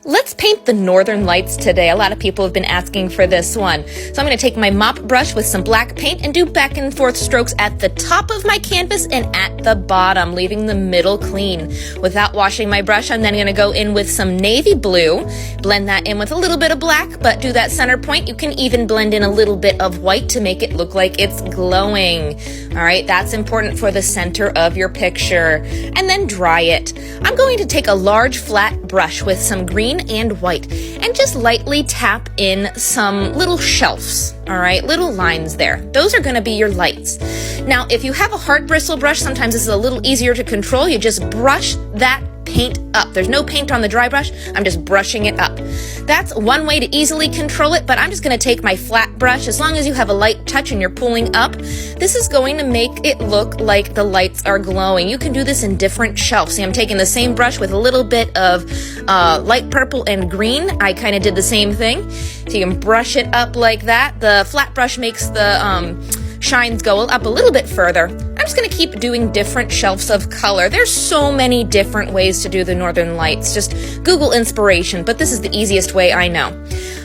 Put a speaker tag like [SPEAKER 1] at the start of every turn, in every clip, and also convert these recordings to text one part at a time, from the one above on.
[SPEAKER 1] Let's paint the northern lights today. A lot of people have been asking for this one. So I'm going to take my mop brush with some black paint and do back and forth strokes at the top of my canvas and at the bottom, leaving the middle clean. Without washing my brush, I'm then going to go in with some navy blue, blend that in with a little bit of black, but do that center point. You can even blend in a little bit of white to make it look like it's glowing. All right, that's important for the center of your picture. And then dry it. I'm going to take a large flat brush with some green and white and just lightly tap in some little shelves, all right, little lines there. Those are going to be your lights. Now, if you have a hard bristle brush, sometimes this is a little easier to control. You just brush that paint up. There's no paint on the dry brush. I'm just brushing it up. That's one way to easily control it, but I'm just going to take my flat brush. As long as you have a light touch and you're pulling up, this is going to make it look like the lights are glowing. You can do this in different shelves. See, I'm taking the same brush with a little bit of light purple and green. I kind of did the same thing. So you can brush it up like that. The flat brush makes the shines go up a little bit further. I'm just going to keep doing different shelves of color. There's so many different ways to do the northern lights. Just Google inspiration, but this is the easiest way I know.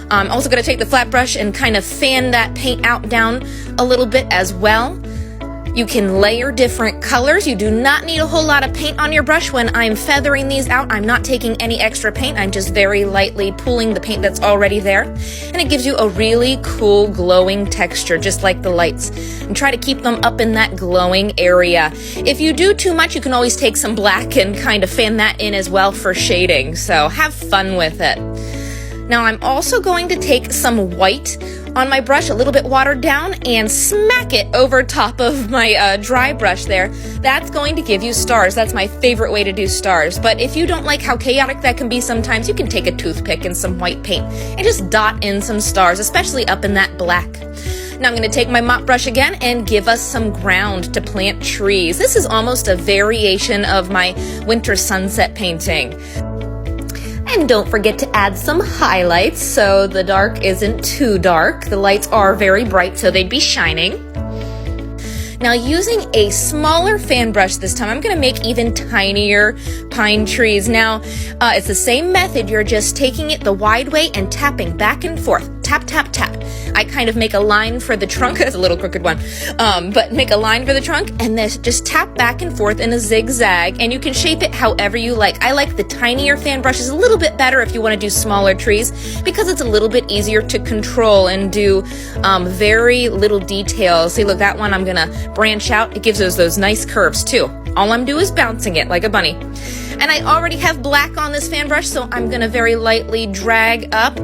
[SPEAKER 1] I'm also going to take the flat brush and kind of fan that paint out down a little bit as well. You can layer different colors. You do not need a whole lot of paint on your brush. When I'm feathering these out, I'm not taking any extra paint. I'm just very lightly pulling the paint that's already there. And it gives you a really cool glowing texture, just like the lights. And try to keep them up in that glowing area. If you do too much, you can always take some black and kind of fan that in as well for shading. So have fun with it. Now I'm also going to take some white on my brush, a little bit watered down, and smack it over top of my dry brush there. That's going to give you stars. That's my favorite way to do stars. But if you don't like how chaotic that can be sometimes, you can take a toothpick and some white paint and just dot in some stars, especially up in that black. Now I'm going to take my mop brush again and give us some ground to plant trees. This is almost a variation of my winter sunset painting. And don't forget to add some highlights so the dark isn't too dark. The lights are very bright, so they'd be shining. Now using a smaller fan brush this time, I'm going to make even tinier pine trees. Now, it's the same method. You're just taking it the wide way and tapping back and forth. Tap, tap, tap. I kind of make a line for the trunk. That's a little crooked one. But make a line for the trunk and then just tap back and forth in a zigzag, and you can shape it however you like. I like the tinier fan brushes a little bit better if you want to do smaller trees because it's a little bit easier to control and do very little details. See, look, that one I'm going to branch out. It gives those nice curves too. All I'm doing is bouncing it like a bunny. And I already have black on this fan brush, so I'm going to very lightly drag up,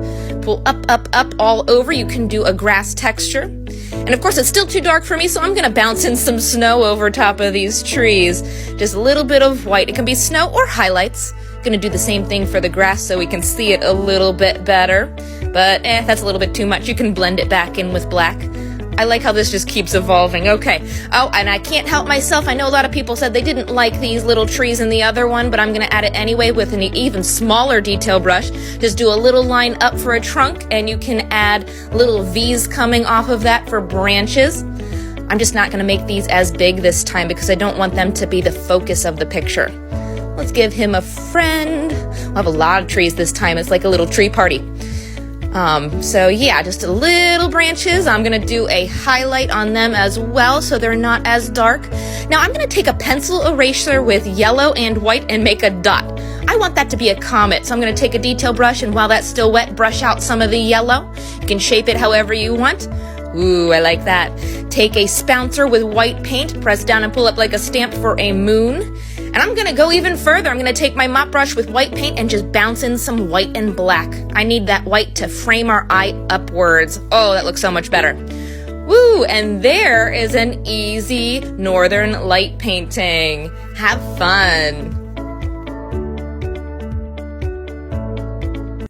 [SPEAKER 1] pull up, up, up all over. You can do a grass texture. And of course, it's still too dark for me, so I'm going to bounce in some snow over top of these trees. Just a little bit of white. It can be snow or highlights. Going to do the same thing for the grass so we can see it a little bit better. But that's a little bit too much. You can blend it back in with black. I like how this just keeps evolving. Okay. Oh, and I can't help myself. I know a lot of people said they didn't like these little trees in the other one, but I'm going to add it anyway with an even smaller detail brush. Just do a little line up for a trunk, and you can add little V's coming off of that for branches. I'm just not going to make these as big this time because I don't want them to be the focus of the picture. Let's give him a friend. We'll have a lot of trees this time. It's like a little tree party. So yeah, just a little branches. I'm going to do a highlight on them as well so they're not as dark. Now I'm going to take a pencil eraser with yellow and white and make a dot. I want that to be a comet, so I'm going to take a detail brush and while that's still wet, brush out some of the yellow. You can shape it however you want. Ooh, I like that. Take a spouncer with white paint, press down and pull up like a stamp for a moon. And I'm going to go even further. I'm going to take my mop brush with white paint and just bounce in some white and black. I need that white to frame our eye upwards. Oh, that looks so much better. Woo! And there is an easy northern light painting. Have fun.